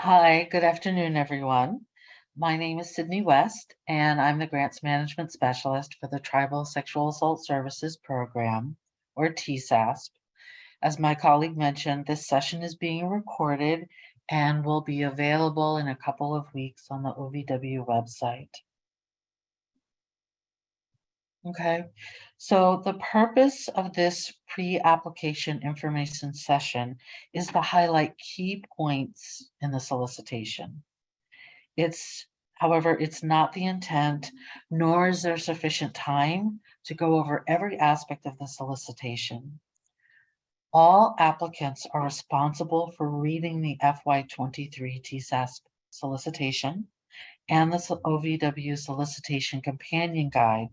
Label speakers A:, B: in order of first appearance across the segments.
A: Hi, good afternoon, everyone. My name is Sydney West, and I'm the Grants Management Specialist for the Tribal Sexual Assault Services Program, or TSASP. As my colleague mentioned, this session is being recorded and will be available in a couple of weeks on the OVW website. Okay, so the purpose of this pre-application information session is to highlight key points in the solicitation. However, it's not the intent, nor is there sufficient time to go over every aspect of the solicitation. All applicants are responsible for reading the FY23 TSASP solicitation and the OVW solicitation companion guide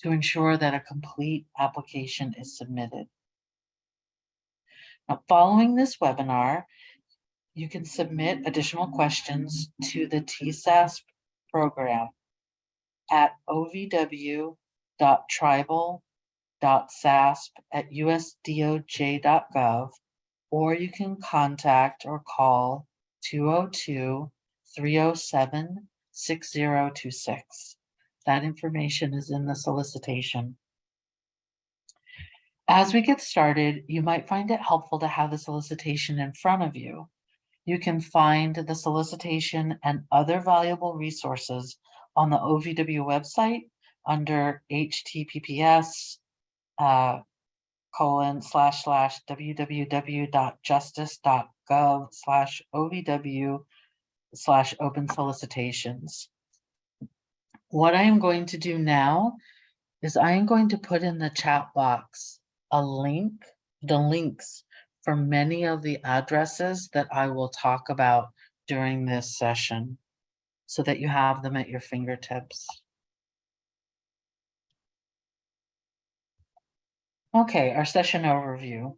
A: to ensure that a complete application is submitted. Now, following this webinar, you can submit additional questions to the TSASP program at ovw.tribal.sasp@usdoj.gov, or you can contact or call 202-307-6026. That information is in the solicitation. As we get started, you might find it helpful to have the solicitation in front of you. You can find the solicitation and other valuable resources on the OVW website under https://www.justice.gov/OVW/open solicitations. What I am going to do now is I am going to put in the chat box the links for many of the addresses that I will talk about during this session so that you have them at your fingertips. Okay, our session overview.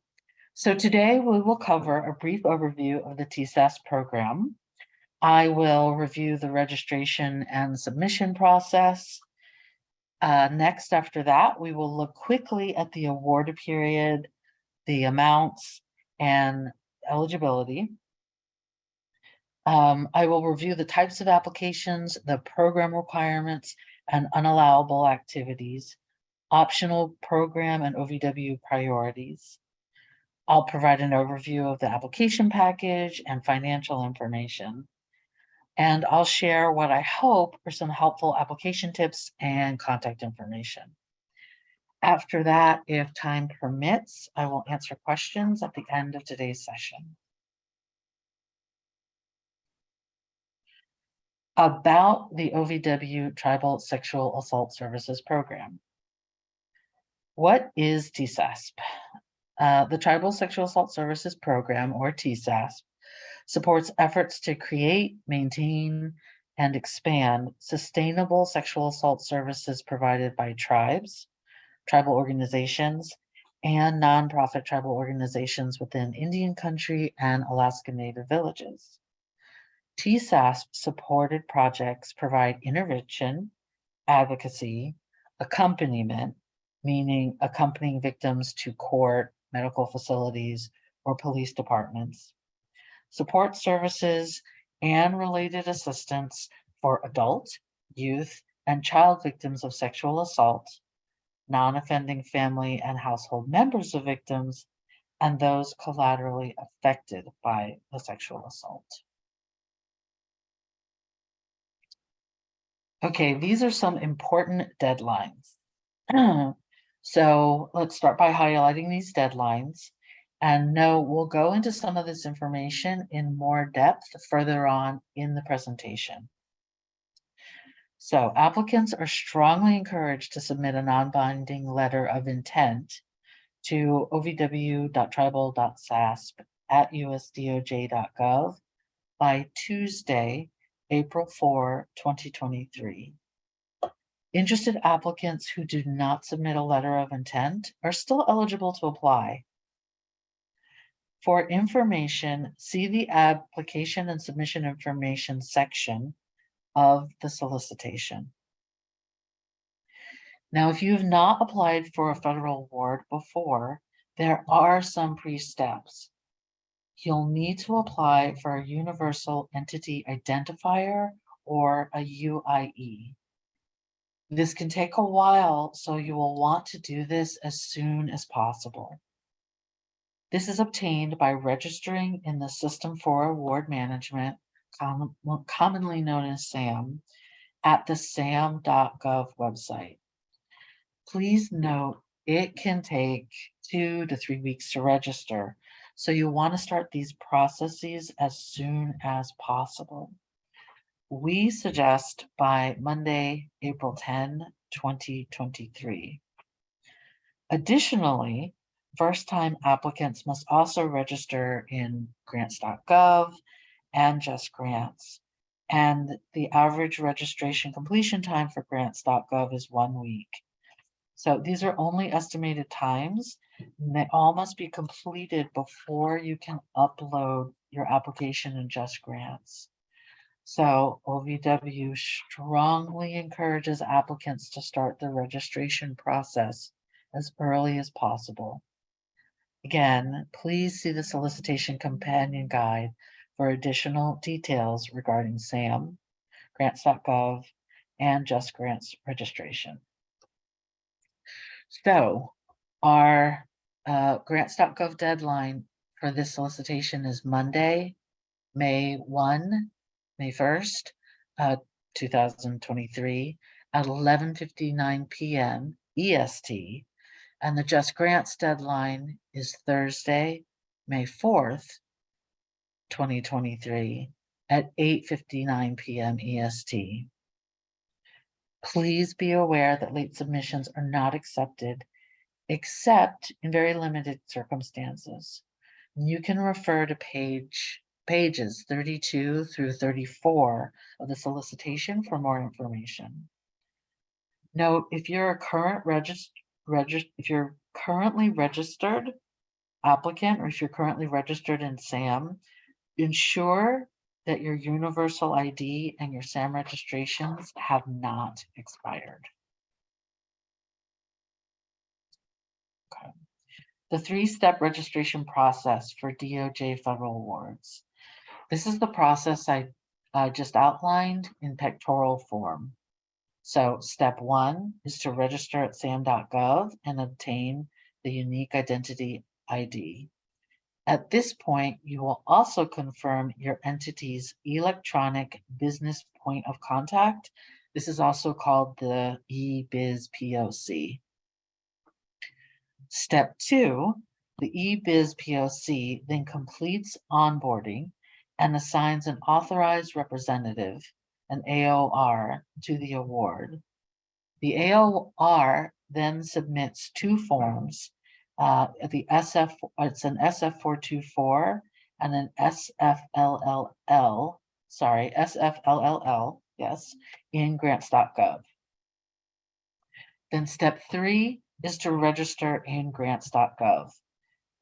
A: So today we will cover a brief overview of the TSASP program. I will review the registration and submission process. Next, after that, we will look quickly at the award period, the amounts, and eligibility. I will review the types of applications, the program requirements, and unallowable activities, optional program and OVW priorities. I'll provide an overview of the application package and financial information. And I'll share what I hope are some helpful application tips and contact information. After that, if time permits, I will answer questions at the end of today's session. About the OVW Tribal Sexual Assault Services Program. What is TSASP? The Tribal Sexual Assault Services Program, or TSASP, supports efforts to create, maintain, and expand sustainable sexual assault services provided by tribes, tribal organizations, and nonprofit tribal organizations within Indian country and Alaska Native villages. TSASP supported projects provide intervention, advocacy, accompaniment, meaning accompanying victims to court, medical facilities, or police departments, support services, and related assistance for adult, youth, and child victims of sexual assault, non-offending family and household members of victims, and those collaterally affected by the sexual assault. Okay, these are some important deadlines. So let's start by highlighting these deadlines. And no, we'll go into some of this information in more depth further on in the presentation. So applicants are strongly encouraged to submit a non-binding letter of intent to ovw.tribal.sasp@usdoj.gov by Tuesday, April 4, 2023. Interested applicants who do not submit a letter of intent are still eligible to apply. For information, see the application and submission information section of the solicitation. Now, if you have not applied for a federal award before, there are some pre-steps. You'll need to apply for a Universal Entity Identifier or a UIE. This can take a while, so you will want to do this as soon as possible. This is obtained by registering in the System for Award Management, commonly known as SAM, at the sam.gov website. Please note it can take 2 to 3 weeks to register, so you want to start these processes as soon as possible. We suggest by Monday, April 10, 2023. Additionally, first-time applicants must also register in grants.gov and JustGrants. And the average registration completion time for grants.gov is 1 week. So these are only estimated times, and they all must be completed before you can upload your application in JustGrants. So OVW strongly encourages applicants to start the registration process as early as possible. Again, please see the solicitation companion guide for additional details regarding SAM, grants.gov, and JustGrants registration. So our grants.gov deadline for this solicitation is Monday, May 1st, 2023 at 11:59 p.m. EST, and the JustGrants deadline is Thursday, May 4th, 2023 at 8:59 p.m. EST. Please be aware that late submissions are not accepted except in very limited circumstances. You can refer to pages 32 through 34 of the solicitation for more information. Note, if you're a if you're currently registered applicant, or if you're currently registered in SAM, ensure that your Universal ID and your SAM registrations have not expired. Okay. The 3-step registration process for DOJ federal awards. This is the process I just outlined in pictorial form. So step 1 is to register at sam.gov and obtain the unique identity ID. At this point, you will also confirm your entity's electronic business point of contact. This is also called the eBiz POC. Step 2, the eBiz POC then completes onboarding and assigns an authorized representative, an AOR, to the award. The AOR then submits 2 forms, it's an SF424 and an SFLLL, yes, in grants.gov. Then step 3 is to register in grants.gov.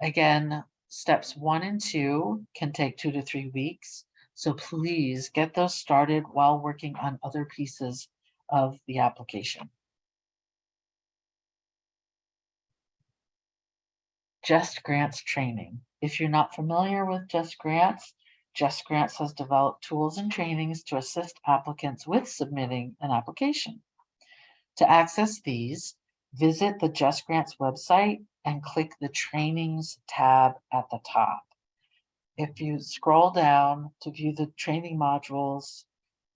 A: Again, steps 1 and 2 can take 2 to 3 weeks, so please get those started while working on other pieces of the application. JustGrants Training. If you're not familiar with JustGrants, JustGrants has developed tools and trainings to assist applicants with submitting an application. To access these, visit the JustGrants website and click the Trainings tab at the top. If you scroll down to view the training modules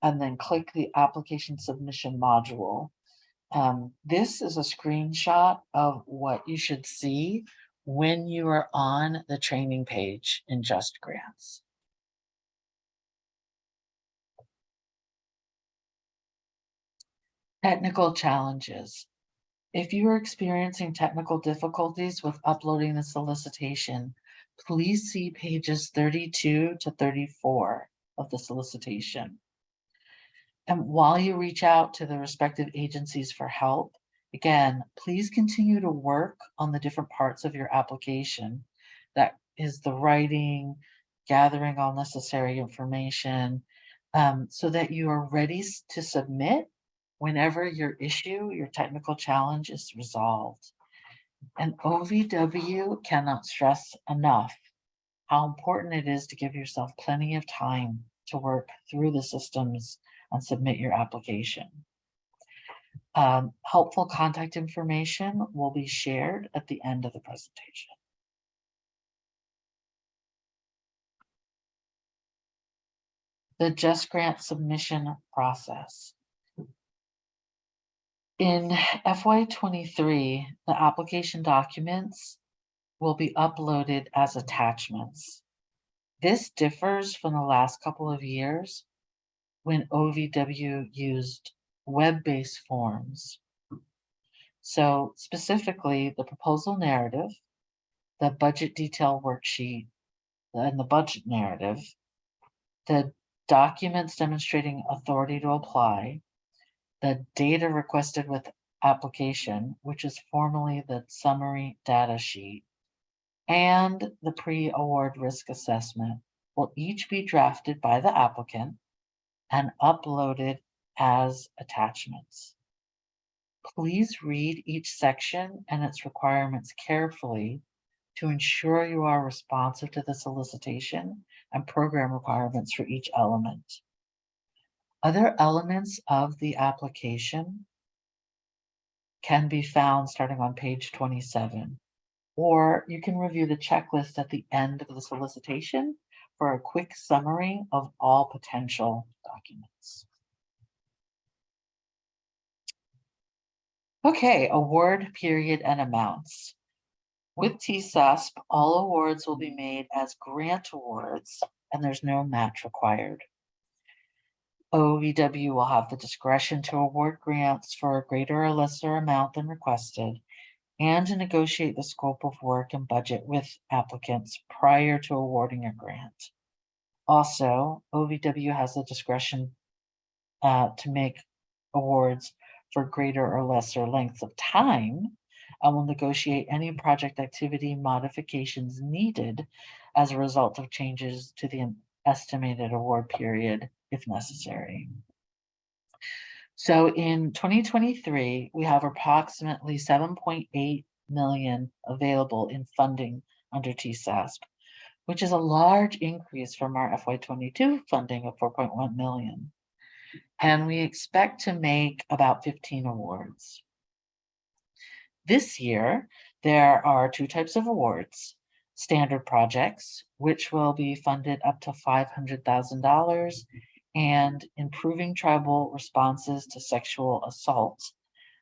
A: and then click the application submission module, this is a screenshot of what you should see when you are on the training page in JustGrants. Technical challenges. If you are experiencing technical difficulties with uploading the solicitation, please see pages 32 to 34 of the solicitation. And while you reach out to the respective agencies for help, again, please continue to work on the different parts of your application. That is the writing, gathering all necessary information, so that you are ready to submit whenever your technical challenge is resolved. And OVW cannot stress enough how important it is to give yourself plenty of time to work through the systems and submit your application. Helpful contact information will be shared at the end of the presentation. The JustGrants submission process. In FY23, the application documents will be uploaded as attachments. This differs from the last couple of years when OVW used web-based forms. So specifically, the proposal narrative, the budget detail worksheet, and the budget narrative, the documents demonstrating authority to apply, the data requested with application, which is formally the summary data sheet, and the pre-award risk assessment will each be drafted by the applicant and uploaded as attachments. Please read each section and its requirements carefully to ensure you are responsive to the solicitation and program requirements for each element. Other elements of the application can be found starting on page 27, or you can review the checklist at the end of the solicitation for a quick summary of all potential documents. Okay, award period and amounts. With TSASP, all awards will be made as grant awards and there's no match required. OVW will have the discretion to award grants for a greater or lesser amount than requested and to negotiate the scope of work and budget with applicants prior to awarding a grant. Also, OVW has the discretion to make awards for greater or lesser lengths of time and will negotiate any project activity modifications needed as a result of changes to the estimated award period if necessary. So in 2023, we have approximately 7.8 million available in funding under TSASP, which is a large increase from our FY22 funding of 4.1 million. And we expect to make about 15 awards. This year, there are two types of awards: standard projects, which will be funded up to $500,000, and improving tribal responses to sexual assault,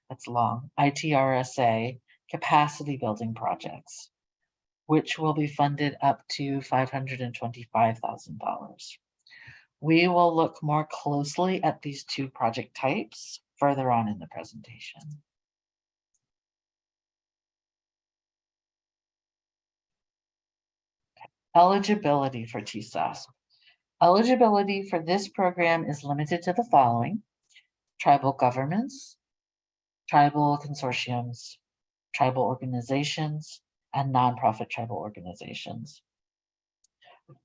A: that's long, ITRSA, capacity building projects, which will be funded up to $525,000. We will look more closely at these two project types further on in the presentation. Eligibility for TSASP. Eligibility for this program is limited to the following: tribal governments, tribal consortiums, tribal organizations, and nonprofit tribal organizations.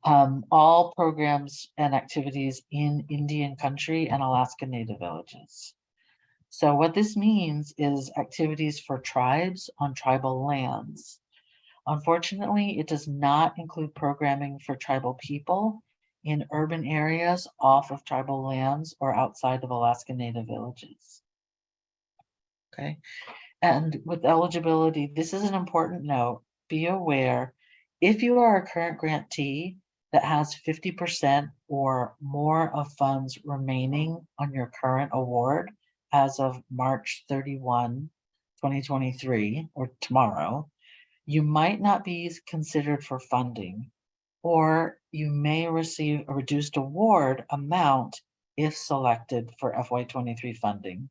A: All programs and activities in Indian country and Alaska Native villages. So what this means is activities for tribes on tribal lands. Unfortunately, it does not include programming for tribal people in urban areas off of tribal lands or outside of Alaska Native villages. Okay, and with eligibility, this is an important note. Be aware, if you are a current grantee that has 50% or more of funds remaining on your current award as of March 31, 2023, or tomorrow, you might not be considered for funding, or you may receive a reduced award amount if selected for FY23 funding.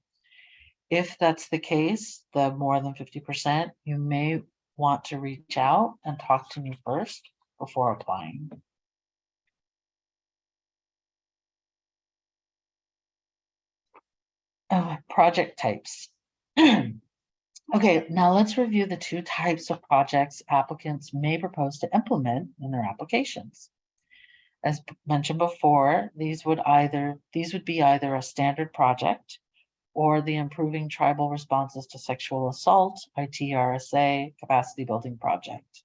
A: If that's the case, the more than 50%, you may want to reach out and talk to me first before applying. Project types. Okay, now let's review the two types of projects applicants may propose to implement in their applications. As mentioned before, these would be either a standard project or the Improving Tribal Responses to Sexual Assault, ITRSA, capacity building project.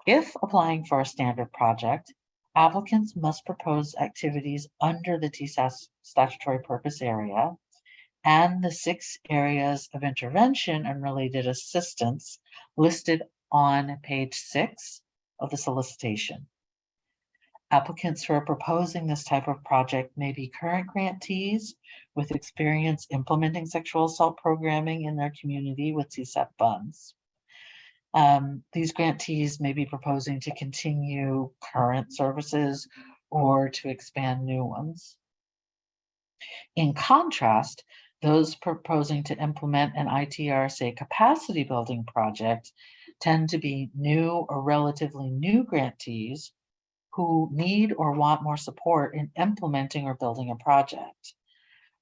A: If applying for a standard project, applicants must propose activities under the TSASP statutory purpose area and the 6 areas of intervention and related assistance listed on page 6 of the solicitation. Applicants who are proposing this type of project may be current grantees with experience implementing sexual assault programming in their community with TSAP funds. These grantees may be proposing to continue current services or to expand new ones. In contrast, those proposing to implement an ITRSA capacity building project tend to be new or relatively new grantees who need or want more support in implementing or building a project.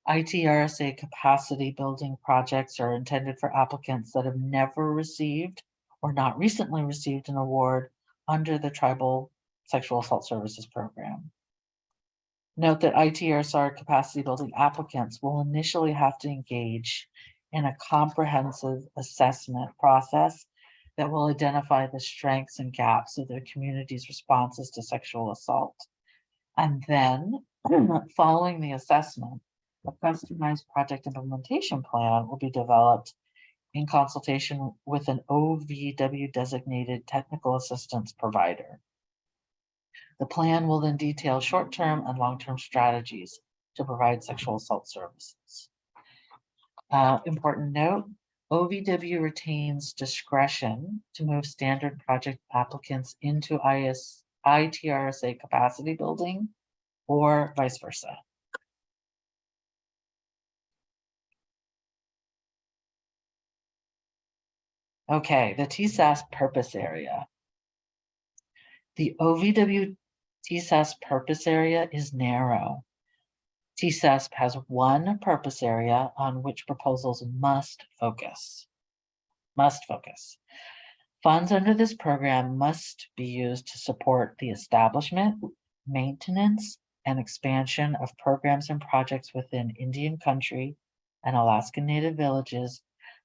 A: ITRSA capacity building projects are intended for applicants that have never received or not recently received an award under the Tribal Sexual Assault Services Program. Note that ITRSR capacity building applicants will initially have to engage in a comprehensive assessment process that will identify the strengths and gaps of their community's responses to sexual assault. And then, following the assessment, a customized project implementation plan will be developed in consultation with an OVW designated technical assistance provider. The plan will then detail short-term and long-term strategies to provide sexual assault services. Important note, OVW retains discretion to move standard project applicants into ITRSA capacity building or vice versa. Okay, the TSASP purpose area. The OVW TSASP purpose area is narrow. TSASP has one purpose area on which proposals must focus. Funds under this program must be used to support the establishment, maintenance, and expansion of programs and projects within Indian country and Alaska Native villages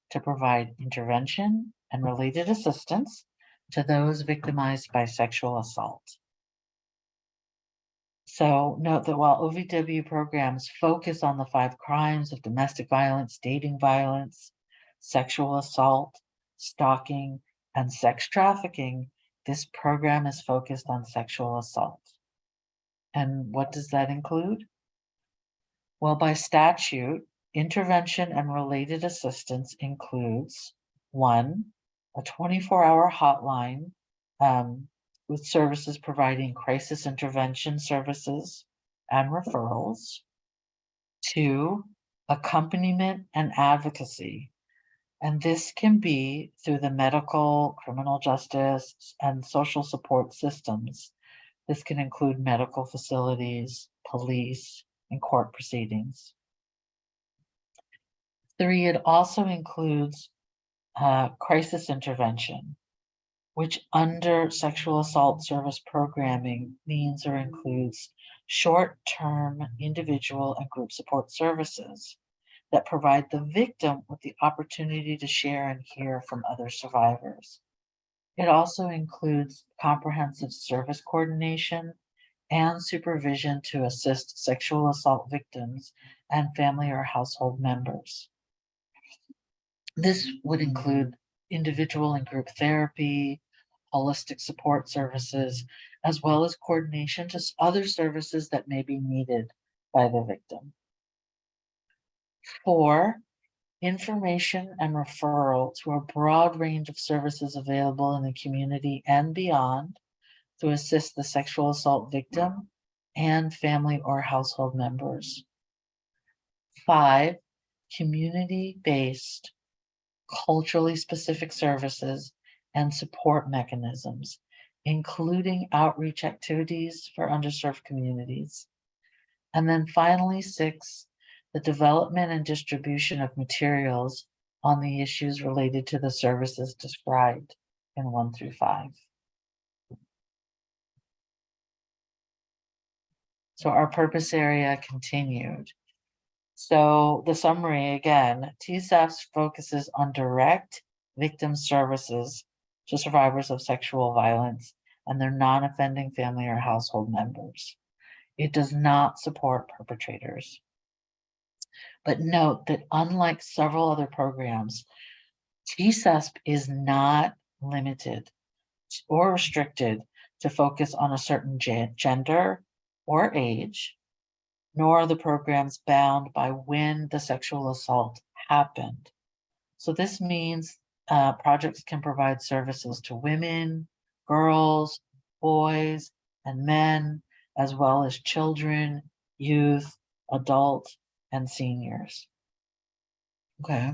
A: to provide intervention and related assistance to those victimized by sexual assault. So note that while OVW programs focus on the 5 crimes of domestic violence, dating violence, sexual assault, stalking, and sex trafficking, this program is focused on sexual assault. And what does that include? Well, by statute, intervention and related assistance includes 1, a 24-hour hotline with services providing crisis intervention services and referrals. 2, accompaniment and advocacy. And this can be through the medical, criminal justice, and social support systems. This can include medical facilities, police, and court proceedings. 3, it also includes crisis intervention, which under sexual assault service programming means or includes short-term individual and group support services that provide the victim with the opportunity to share and hear from other survivors. It also includes comprehensive service coordination and supervision to assist sexual assault victims and family or household members. This would include individual and group therapy, holistic support services, as well as coordination to other services that may be needed by the victim. 4, information and referral to a broad range of services available in the community and beyond to assist the sexual assault victim and family or household members. 5, community-based, culturally specific services and support mechanisms, including outreach activities for underserved communities. And then finally, 6, the development and distribution of materials on the issues related to the services described in 1 through 5. So our purpose area continued. So the summary again, TSASP focuses on direct victim services to survivors of sexual violence and their non-offending family or household members. It does not support perpetrators. But note that unlike several other programs, TSASP is not limited or restricted to focus on a certain gender or age, nor are the programs bound by when the sexual assault happened. So this means projects can provide services to women, girls, boys, and men, as well as children, youth, adults, and seniors. Okay.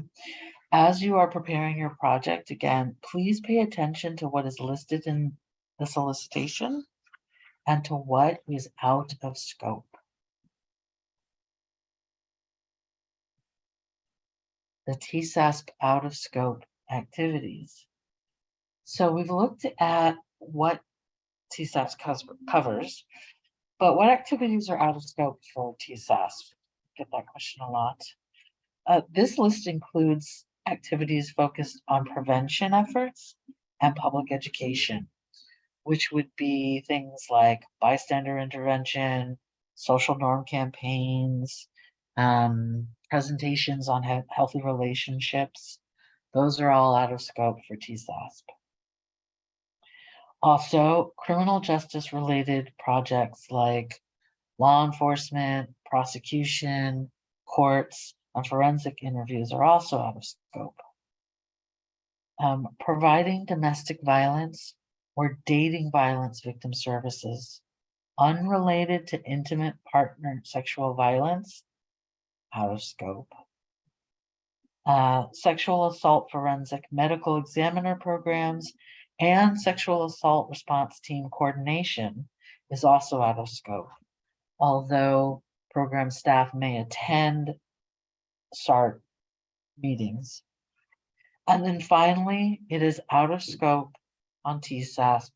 A: As you are preparing your project, again, please pay attention to what is listed in the solicitation and to what is out of scope. The TSASP out of scope activities. So we've looked at what TSASP covers, but what activities are out of scope for TSASP? Get that question a lot. This list includes activities focused on prevention efforts and public education, which would be things like bystander intervention, social norm campaigns, presentations on healthy relationships. Those are all out of scope for TSASP. Also, criminal justice related projects like law enforcement, prosecution, courts, and forensic interviews are also out of scope. Providing domestic violence or dating violence victim services unrelated to intimate partner sexual violence, out of scope. Sexual assault forensic medical examiner programs and sexual assault response team coordination is also out of scope, although program staff may attend SART meetings. And then finally, it is out of scope on TSASP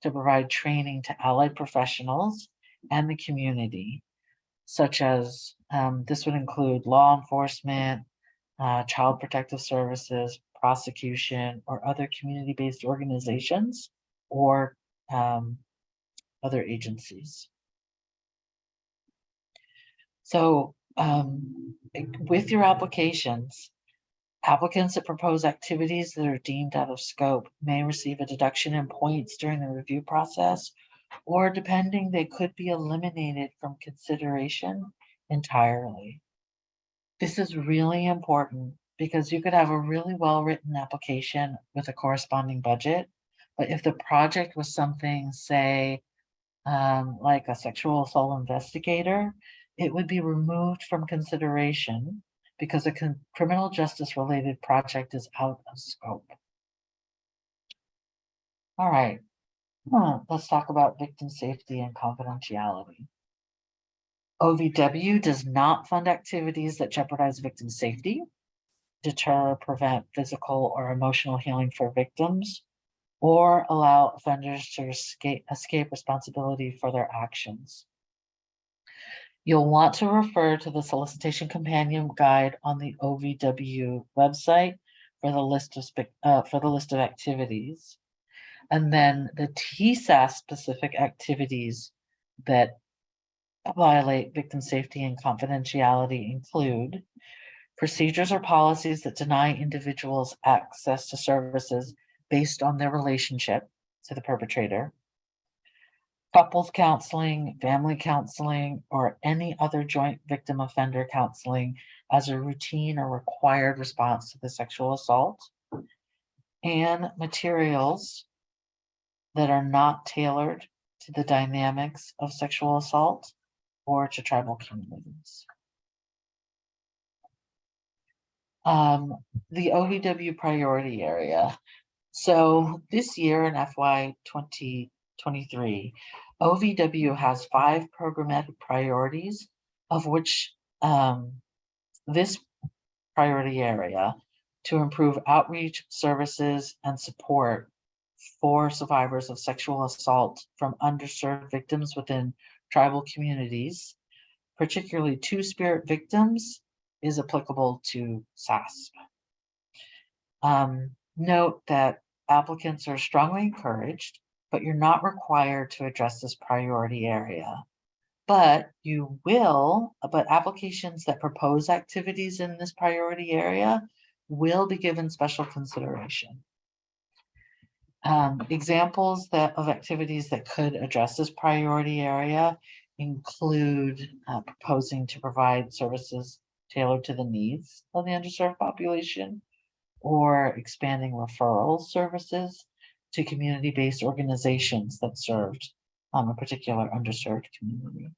A: to provide training to allied professionals and the community, such as this would include law enforcement, child protective services, prosecution, or other community-based organizations or other agencies. So with your applications, applicants that propose activities that are deemed out of scope may receive a deduction in points during the review process, or depending, they could be eliminated from consideration entirely. This is really important because you could have a really well-written application with a corresponding budget, but if the project was something, say, like a sexual assault investigator, it would be removed from consideration because a criminal justice related project is out of scope. All right, let's talk about victim safety and confidentiality. OVW does not fund activities that jeopardize victim safety, deter or prevent physical or emotional healing for victims, or allow offenders to escape responsibility for their actions. You'll want to refer to the solicitation companion guide on the OVW website for the list of activities. And then the TSASP specific activities that violate victim safety and confidentiality include procedures or policies that deny individuals access to services based on their relationship to the perpetrator, couples counseling, family counseling, or any other joint victim offender counseling as a routine or required response to the sexual assault, and materials that are not tailored to the dynamics of sexual assault or to tribal communities. The OVW Priority Area. So this year in FY 2023, OVW has 5 programmatic priorities, of which this priority area to improve outreach, services, and support for survivors of sexual assault from underserved victims within tribal communities, particularly two-spirit victims, is applicable to SASP. Note that applicants are strongly encouraged, but you're not required to address this priority area. But applications that propose activities in this priority area will be given special consideration. Examples of activities that could address this priority area include proposing to provide services tailored to the needs of the underserved population, or expanding referral services to community-based organizations that served a particular underserved community.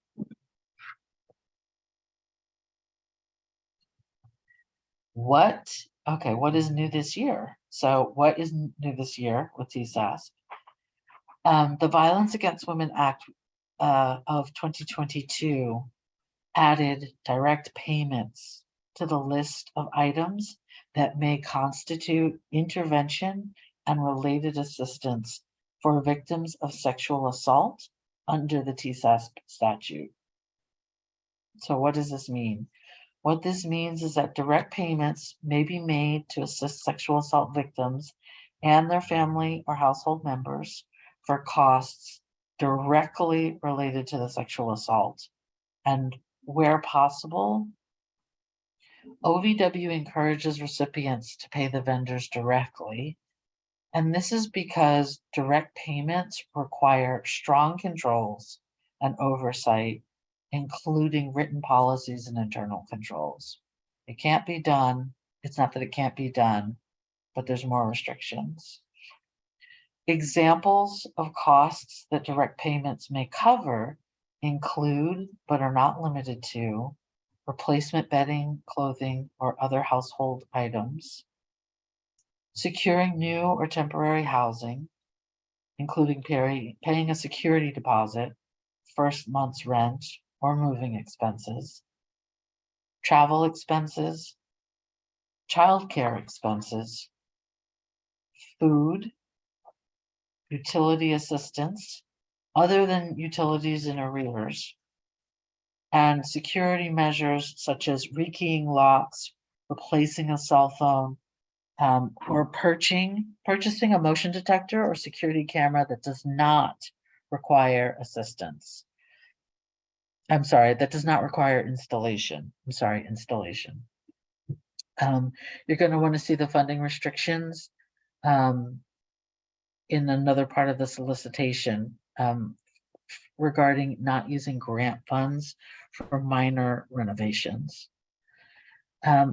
A: What is new this year? So what is new this year with TSASP? The Violence Against Women Act of 2022 added direct payments to the list of items that may constitute intervention and related assistance for victims of sexual assault under the TSASP statute. So what does this mean? What this means is that direct payments may be made to assist sexual assault victims and their family or household members for costs directly related to the sexual assault. And where possible, OVW encourages recipients to pay the vendors directly. And this is because direct payments require strong controls and oversight, including written policies and internal controls. It can't be done. It's not that it can't be done, but there's more restrictions. Examples of costs that direct payments may cover include, but are not limited to, replacement bedding, clothing, or other household items, securing new or temporary housing, including paying a security deposit, first month's rent, or moving expenses, travel expenses, childcare expenses, food, utility assistance, other than utilities in arrears, and security measures such as rekeying locks, replacing a cell phone, or purchasing a motion detector or security camera that does not require assistance. That does not require installation. Installation. You're going to want to see the funding restrictions in another part of the solicitation regarding not using grant funds for minor renovations.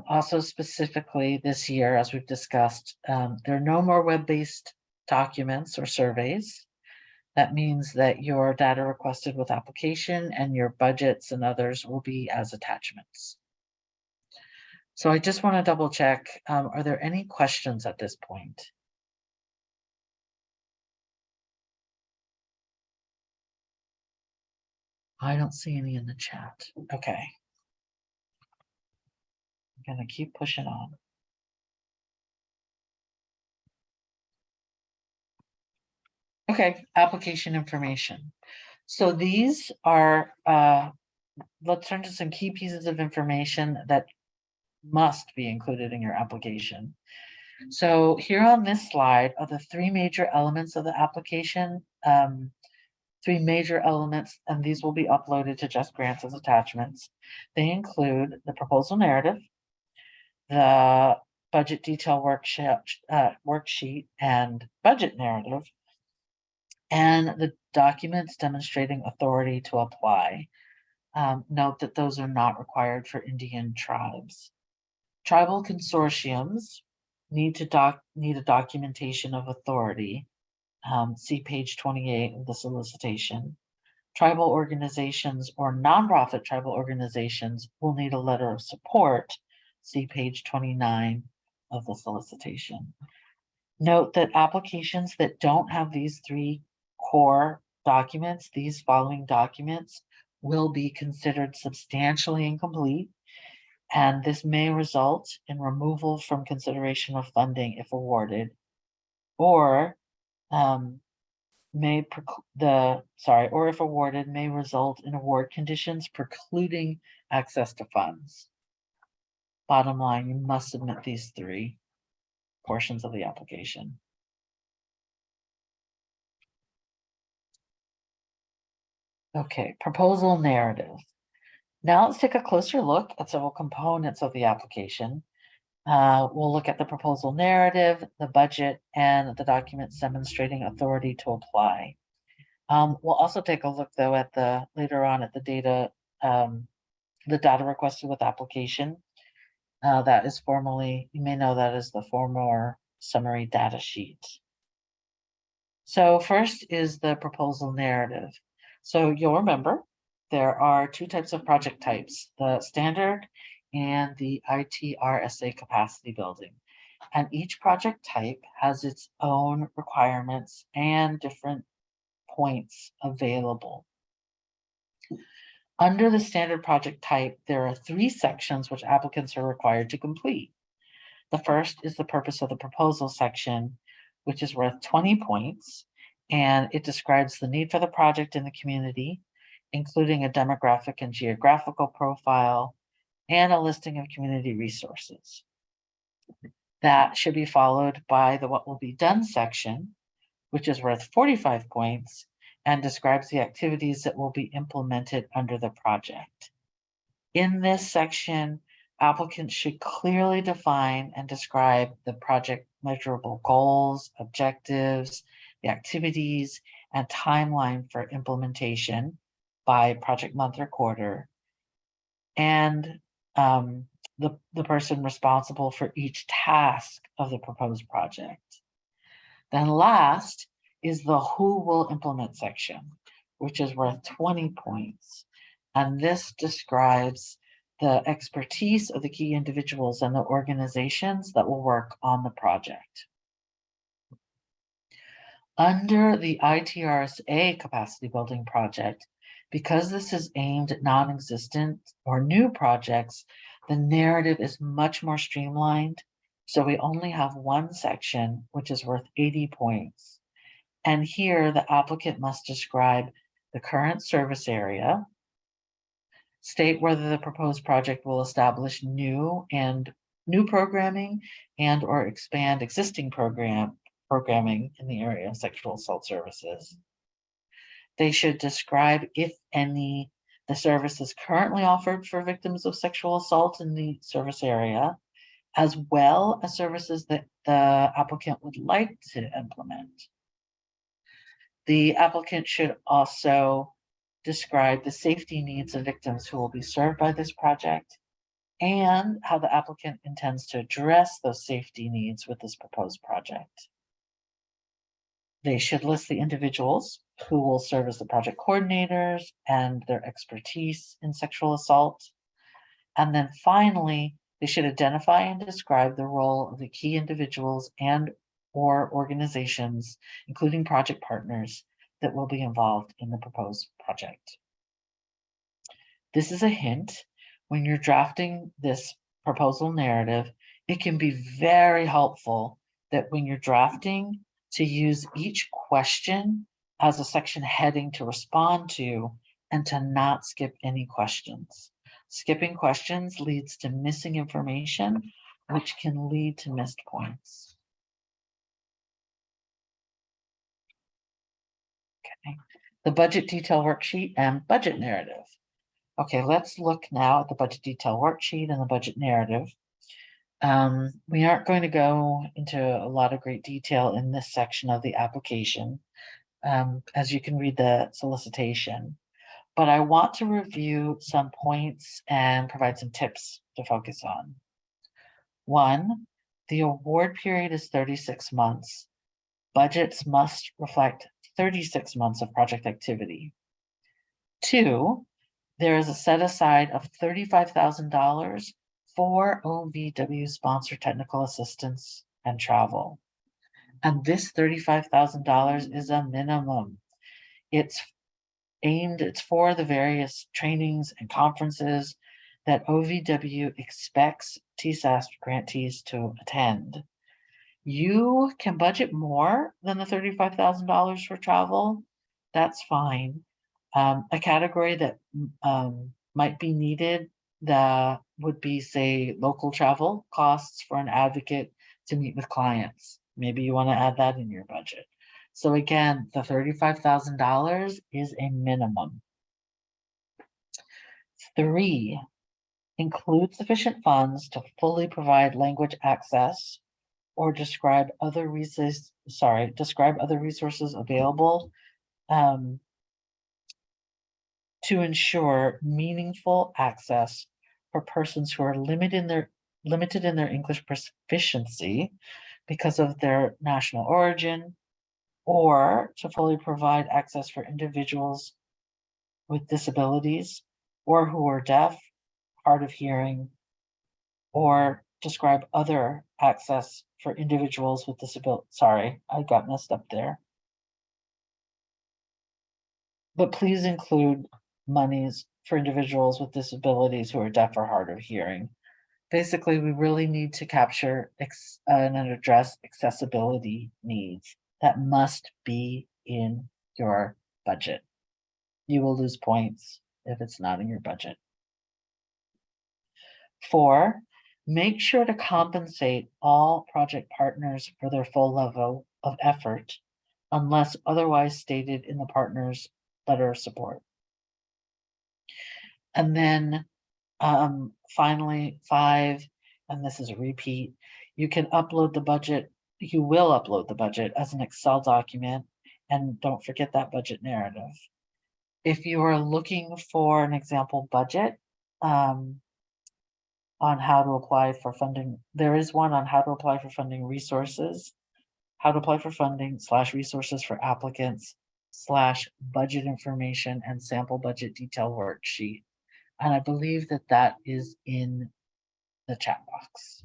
A: Also specifically this year, as we've discussed, there are no more web-based documents or surveys. That means that your data requested with application and your budgets and others will be as attachments. So I just want to double check, are there any questions at this point? I don't see any in the chat. Okay. I'm gonna keep pushing on. Okay, application information. So these are, let's turn to some key pieces of information that must be included in your application. So here on this slide are the three major elements of the application, three major elements, and these will be uploaded to JustGrants as attachments. They include the proposal narrative, the budget detail worksheet and budget narrative, and the documents demonstrating authority to apply. Note that those are not required for Indian tribes. Tribal consortiums need a documentation of authority. See page 28 of the solicitation. Tribal organizations or nonprofit tribal organizations will need a letter of support. See page 29 of the solicitation. Note that applications that don't have these three core documents, these following documents, will be considered substantially incomplete, and this may result in removal from consideration of funding if awarded, or if awarded, may result in award conditions precluding access to funds. Bottom line, you must submit these three portions of the application. Okay, proposal narrative. Now let's take a closer look at several components of the application. We'll look at the proposal narrative, the budget, and the documents demonstrating authority to apply. We'll also take a look though at later on at the data requested with application. That is formally, you may know that as the former summary data sheet. So first is the proposal narrative. So you'll remember there are two types of project types, the standard and the ITRSA capacity building. And each project type has its own requirements and different points available. Under the standard project type, there are 3 sections which applicants are required to complete. The first is the purpose of the proposal section, which is worth 20 points, and it describes the need for the project in the community, including a demographic and geographical profile, and a listing of community resources. That should be followed by the what will be done section, which is worth 45 points and describes the activities that will be implemented under the project. In this section, applicants should clearly define and describe the project measurable goals, objectives, the activities, and timeline for implementation by project month or quarter, and the person responsible for each task of the proposed project. Then last is the who will implement section, which is worth 20 points. And this describes the expertise of the key individuals and the organizations that will work on the project. Under the ITRSA capacity building project, because this is aimed at non-existent or new projects, the narrative is much more streamlined. So we only have one section, which is worth 80 points. And here the applicant must describe the current service area, state whether the proposed project will establish new programming and or expand existing programming in the area of sexual assault services. They should describe, if any, the services currently offered for victims of sexual assault in the service area, as well as services that the applicant would like to implement. The applicant should also describe the safety needs of victims who will be served by this project and how the applicant intends to address those safety needs with this proposed project. They should list the individuals who will serve as the project coordinators and their expertise in sexual assault. And then finally, they should identify and describe the role of the key individuals and or organizations, including project partners, that will be involved in the proposed project. This is a hint. When you're drafting this proposal narrative, it can be very helpful that when you're drafting to use each question as a section heading to respond to and to not skip any questions. Skipping questions leads to missing information, which can lead to missed points. Okay, the budget detail worksheet and budget narrative. Okay, let's look now at the budget detail worksheet and the budget narrative. We aren't going to go into a lot of great detail in this section of the application, as you can read the solicitation, but I want to review some points and provide some tips to focus on. 1, the award period is 36 months. Budgets must reflect 36 months of project activity. 2, there is a set aside of $35,000 for OVW sponsored technical assistance and travel. And this $35,000 is a minimum. It's for the various trainings and conferences that OVW expects TSASP grantees to attend. You can budget more than the $35,000 for travel. That's fine. A category that might be needed that would be, say, local travel costs for an advocate to meet with clients. Maybe you want to add that in your budget. So again, the $35,000 is a minimum. 3, include sufficient funds to fully provide language access or describe other resources available to ensure meaningful access for persons who are limited in their English proficiency because of their national origin, or to fully provide access for individuals with disabilities or who are deaf, hard of hearing, or describe other access for individuals with disability. Sorry, I got messed up there. But please include monies for individuals with disabilities who are deaf or hard of hearing. Basically, we really need to capture and address accessibility needs that must be in your budget. You will lose points if it's not in your budget. 4, make sure to compensate all project partners for their full level of effort unless otherwise stated in the partner's letter of support. And then finally, 5, and this is a repeat, you will upload the budget as an Excel document, and don't forget that budget narrative. If you are looking for an example budget on how to apply for funding, there is one on how to apply for funding resources, how to apply for funding / resources for applicants / budget information and sample budget detail worksheet. And I believe that is in the chat box.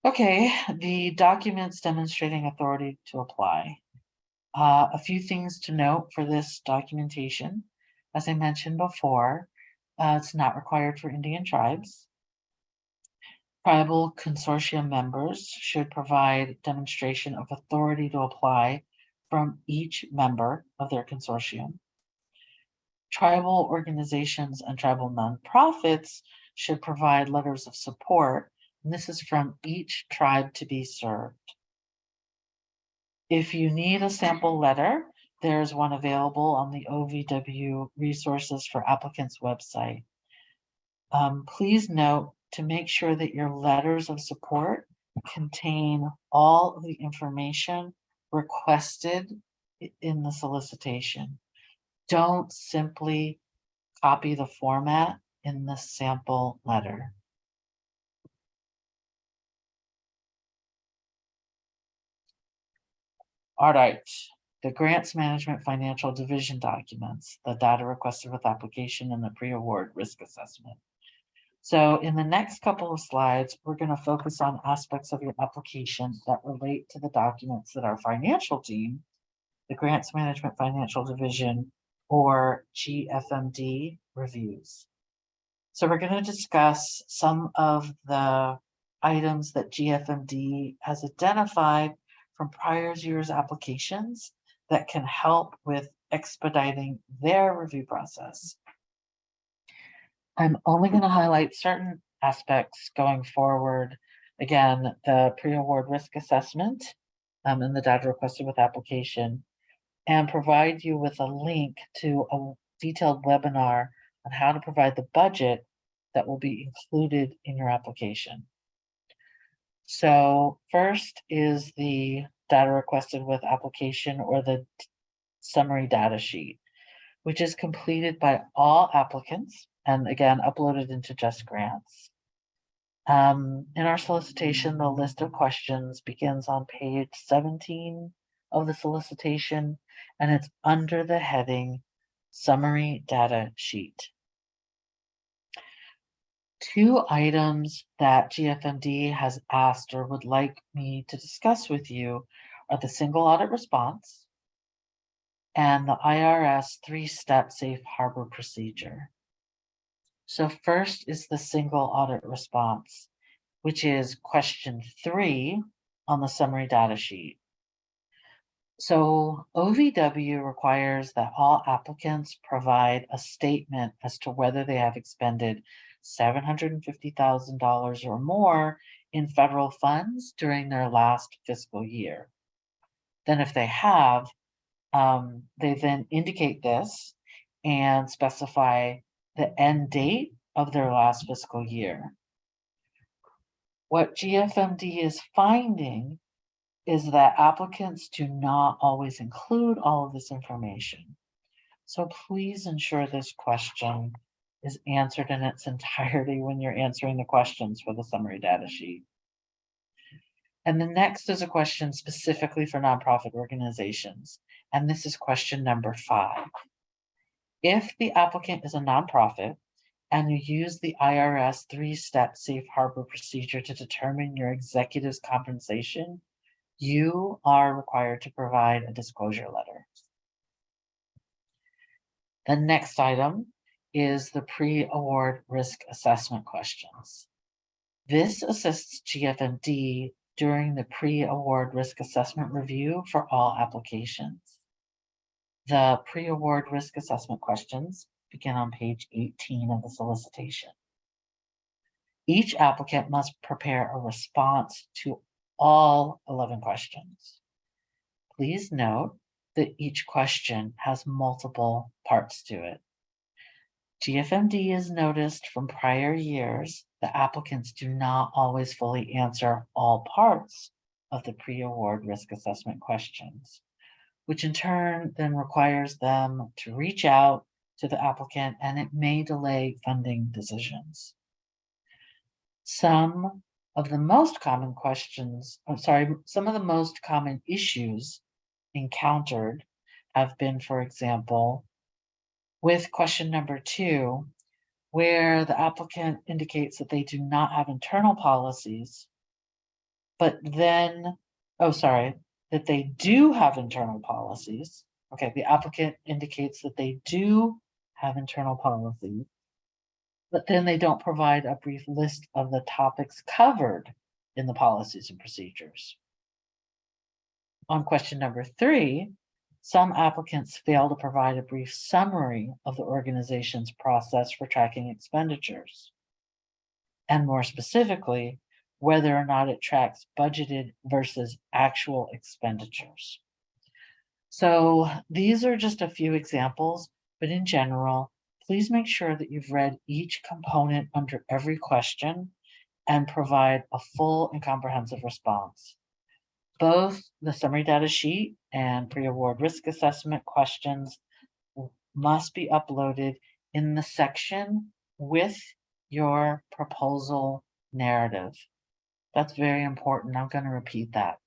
A: Okay, the documents demonstrating authority to apply. A few things to note for this documentation. As I mentioned before, it's not required for Indian tribes. Tribal consortium members should provide demonstration of authority to apply from each member of their consortium. Tribal organizations and tribal nonprofits should provide letters of support, and this is from each tribe to be served. If you need a sample letter, there's one available on the OVW Resources for Applicants website. Please note to make sure that your letters of support contain all of the information requested in the solicitation. Don't simply copy the format in the sample letter. All right, the Grants Management Financial Division documents, the data requested with application, and the pre-award risk assessment. So in the next couple of slides, we're going to focus on aspects of your application that relate to the documents that our financial team, the Grants Management Financial Division, or GFMD reviews. So we're going to discuss some of the items that GFMD has identified from prior year's applications that can help with expediting their review process. I'm only going to highlight certain aspects going forward. Again, the pre-award risk assessment and the data requested with application, and provide you with a link to a detailed webinar on how to provide the budget that will be included in your application. So first is the data requested with application, or the summary data sheet, which is completed by all applicants and again uploaded into JustGrants. In our solicitation, the list of questions begins on page 17 of the solicitation, and it's under the heading Summary Data Sheet. 2 items that GFMD has asked or would like me to discuss with you are the single audit response and the IRS 3-step safe harbor procedure. So first is the single audit response, which is question 3 on the summary data sheet. So OVW requires that all applicants provide a statement as to whether they have expended $750,000 or more in federal funds during their last fiscal year. Then if they have, They then indicate this and specify the end date of their last fiscal year. What GFMD is finding is that applicants do not always include all of this information. So please ensure this question is answered in its entirety when you're answering the questions for the summary data sheet. And the next is a question specifically for nonprofit organizations. And this is question number 5. If the applicant is a nonprofit and you use the IRS 3-step safe harbor procedure to determine your executive's compensation, you are required to provide a disclosure letter. The next item is the pre-award risk assessment questions. This assists GFMD during the pre-award risk assessment review for all applications. The pre-award risk assessment questions begin on page 18 of the solicitation. Each applicant must prepare a response to all 11 questions. Please note that each question has multiple parts to it. GFMD has noticed from prior years that applicants do not always fully answer all parts of the pre-award risk assessment questions, which in turn then requires them to reach out to the applicant, and it may delay funding decisions. Some of the most common issues encountered have been, for example, with question number 2, where the applicant indicates that they do not have internal policies, but then, that they do have internal policies. Okay, the applicant indicates that they do have internal policies, but then they don't provide a brief list of the topics covered in the policies and procedures. On question number 3, some applicants fail to provide a brief summary of the organization's process for tracking expenditures, and more specifically, whether or not it tracks budgeted versus actual expenditures. So these are just a few examples, but in general, please make sure that you've read each component under every question and provide a full and comprehensive response. Both the summary data sheet and pre-award risk assessment questions must be uploaded in the section with your proposal narrative. That's very important. I'm going to repeat that.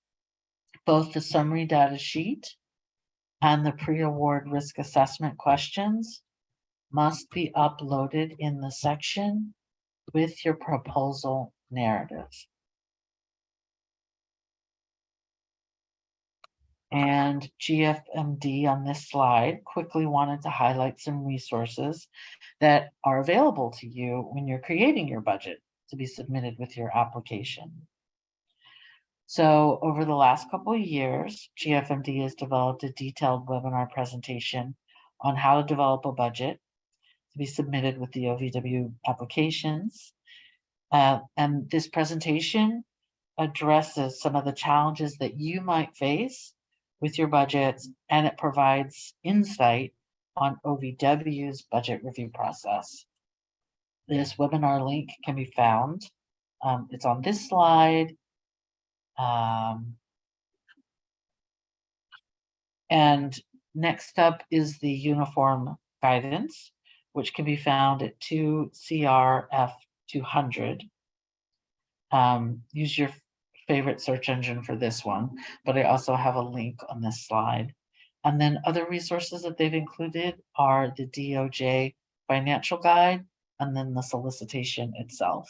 A: Both the summary data sheet and the pre-award risk assessment questions must be uploaded in the section with your proposal narrative. And GFMD on this slide quickly wanted to highlight some resources that are available to you when you're creating your budget to be submitted with your application. So over the last couple of years, GFMD has developed a detailed webinar presentation on how to develop a budget to be submitted with the OVW applications. And this presentation addresses some of the challenges that you might face with your budgets, and it provides insight on OVW's budget review process. This webinar link can be found. It's on this slide. And next up is the uniform guidance, which can be found at 2 CRF 200. Use your favorite search engine for this one, but I also have a link on this slide. And then other resources that they've included are the DOJ financial guide and then the solicitation itself.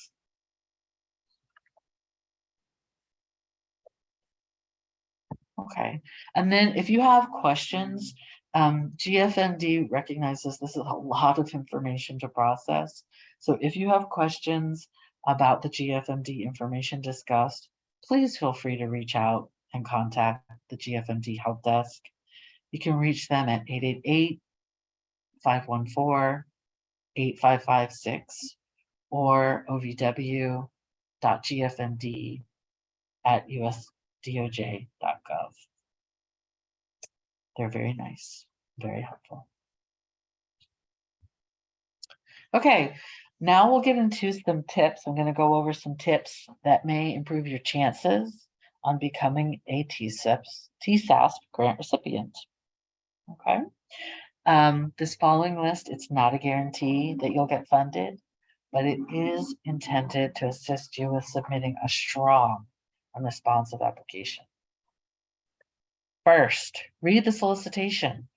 A: Okay, and then if you have questions, GFMD recognizes this is a lot of information to process. So if you have questions about the GFMD information discussed, please feel free to reach out and contact the GFMD help desk. You can reach them at 888-514-8556 or ovw.gfmd@usdoj.gov. They're very nice, very helpful. Okay, now we'll get into some tips. I'm going to go over some tips that may improve your chances on becoming a TSASP grant recipient. Okay. This following list, it's not a guarantee that you'll get funded, but it is intended to assist you with submitting a strong and responsive application. First, read the solicitation.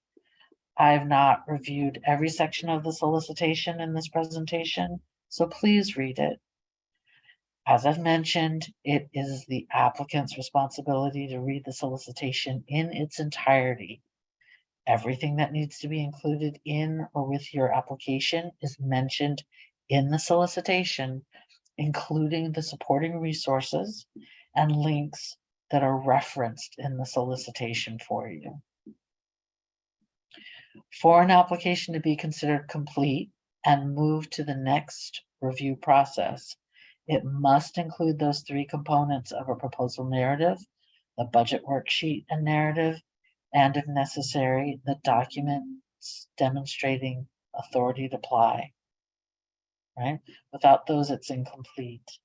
A: I've not reviewed every section of the solicitation in this presentation, so please read it. As I've mentioned, it is the applicant's responsibility to read the solicitation in its entirety. Everything that needs to be included in or with your application is mentioned in the solicitation, including the supporting resources and links that are referenced in the solicitation for you. For an application to be considered complete and move to the next review process, it must include those three components of a proposal narrative, the budget worksheet and narrative, and if necessary, the documents demonstrating authority to apply, right? Without those, it's incomplete.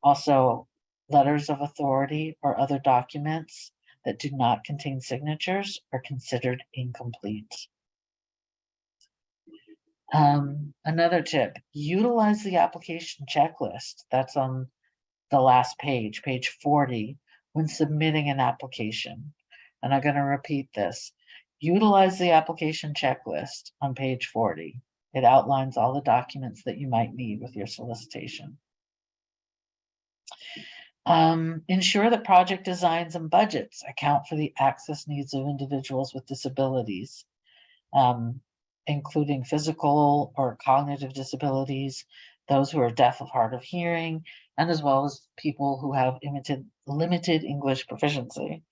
A: Also, letters of authority or other documents that do not contain signatures are considered incomplete. Another tip, utilize the application checklist that's on the last page, page 40, when submitting an application. And I'm going to repeat this. Utilize the application checklist on page 40. It outlines all the documents that you might need with your solicitation. Ensure that project designs and budgets account for the access needs of individuals with disabilities, including physical or cognitive disabilities, those who are deaf of hard of hearing, and as well as people who have limited English proficiency.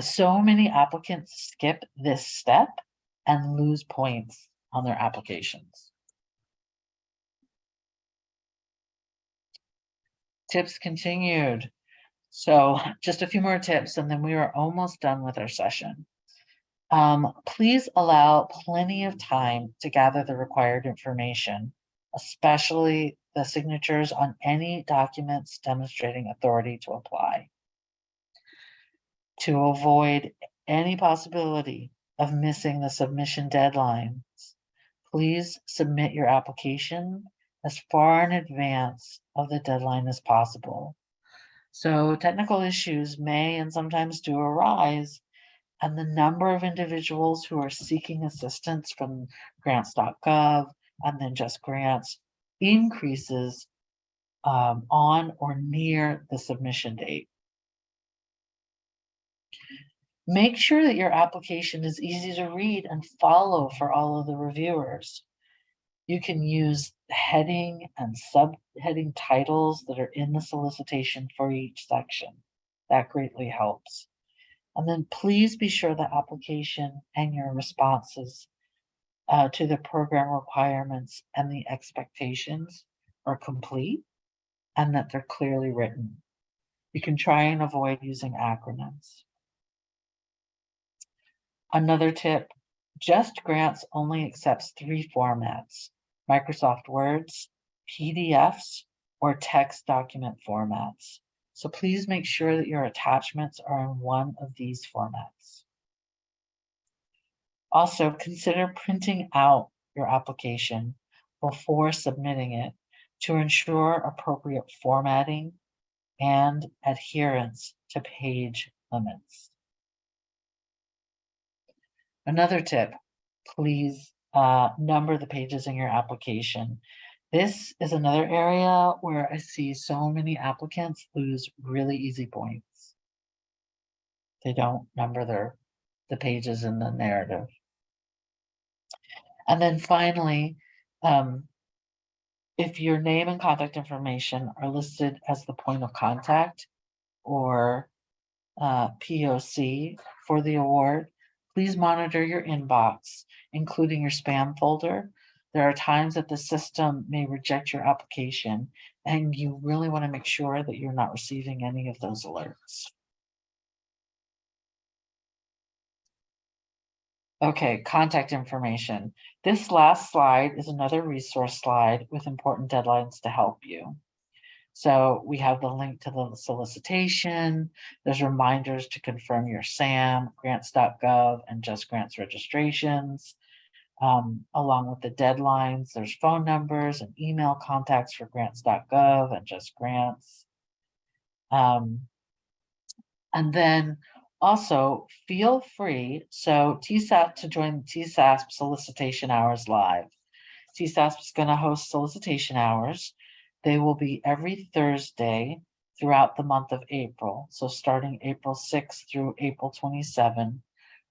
A: So many applicants skip this step and lose points on their applications. Tips continued. So just a few more tips and then we are almost done with our session. Please allow plenty of time to gather the required information, especially the signatures on any documents demonstrating authority to apply. To avoid any possibility of missing the submission deadlines, please submit your application as far in advance of the deadline as possible. So technical issues may and sometimes do arise, and the number of individuals who are seeking assistance from grants.gov and then JustGrants increases on or near the submission date. Make sure that your application is easy to read and follow for all of the reviewers. You can use heading and subheading titles that are in the solicitation for each section. That greatly helps. And then please be sure the application and your responses to the program requirements and the expectations are complete and that they're clearly written. You can try and avoid using acronyms. Another tip, JustGrants only accepts 3 formats: Microsoft Words, PDFs, or text document formats. So please make sure that your attachments are in one of these formats. Also, consider printing out your application before submitting it to ensure appropriate formatting and adherence to page limits. Another tip, please number the pages in your application. This is another area where I see so many applicants lose really easy points. They don't number the pages in the narrative. And then finally, if your name and contact information are listed as the point of contact or POC for the award, please monitor your inbox, including your spam folder. There are times that the system may reject your application, and you really want to make sure that you're not receiving any of those alerts. Okay, contact information. This last slide is another resource slide with important deadlines to help you. So we have the link to the solicitation. There's reminders to confirm your SAM, grants.gov, and JustGrants registrations. Along with the deadlines, there's phone numbers and email contacts for grants.gov and JustGrants. And then also feel free, so TSASP to join TSASP solicitation hours live. TSASP is going to host solicitation hours. They will be every Thursday throughout the month of April. So starting April 6th through April 27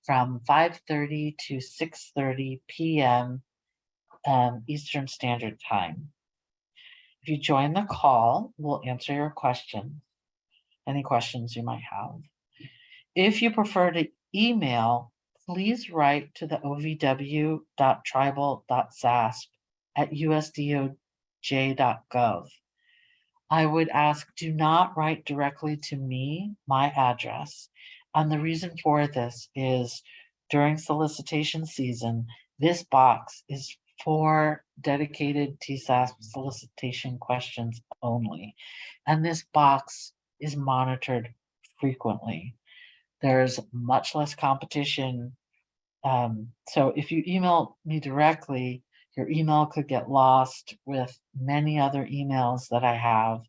A: from 5:30 to 6:30 p.m. Eastern Standard Time. If you join the call, we'll answer your questions, any questions you might have. If you prefer to email, please write to the ovw.tribal.sasp@usdoj.gov. I would ask, do not write directly to me, my address. And the reason for this is during solicitation season, this box is for dedicated TSASP solicitation questions only. And this box is monitored frequently. There's much less competition. So if you email me directly, your email could get lost with many other emails that I have,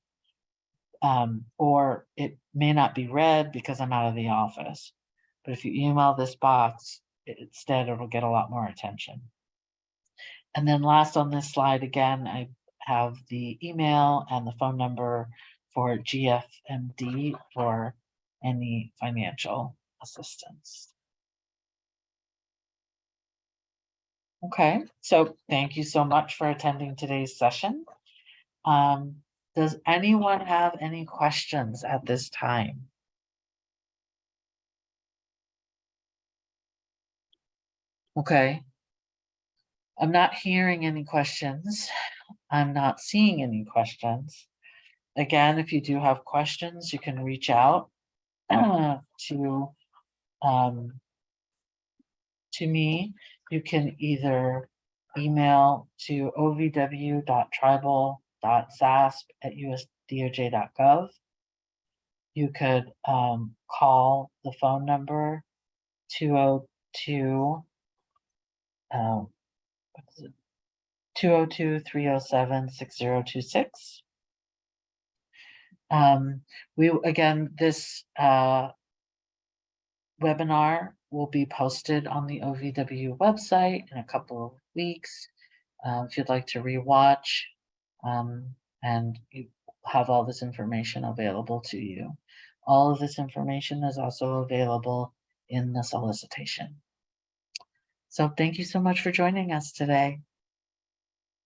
A: or it may not be read because I'm out of the office. But if you email this box, instead it'll get a lot more attention. And then last on this slide, again, I have the email and the phone number for GFMD for any financial assistance. Okay, so thank you so much for attending today's session. Does anyone have any questions at this time? Okay. I'm not hearing any questions. I'm not seeing any questions. Again, if you do have questions, you can reach out to um, to me. You can either email to ovw.tribal.sasp@usdoj.gov. You could call the phone number 202 what is it? 202-307-6026. This webinar will be posted on the OVW website in a couple of weeks. If you'd like to rewatch, and you have all this information available to you. All of this information is also available in the solicitation. So thank you so much for joining us today.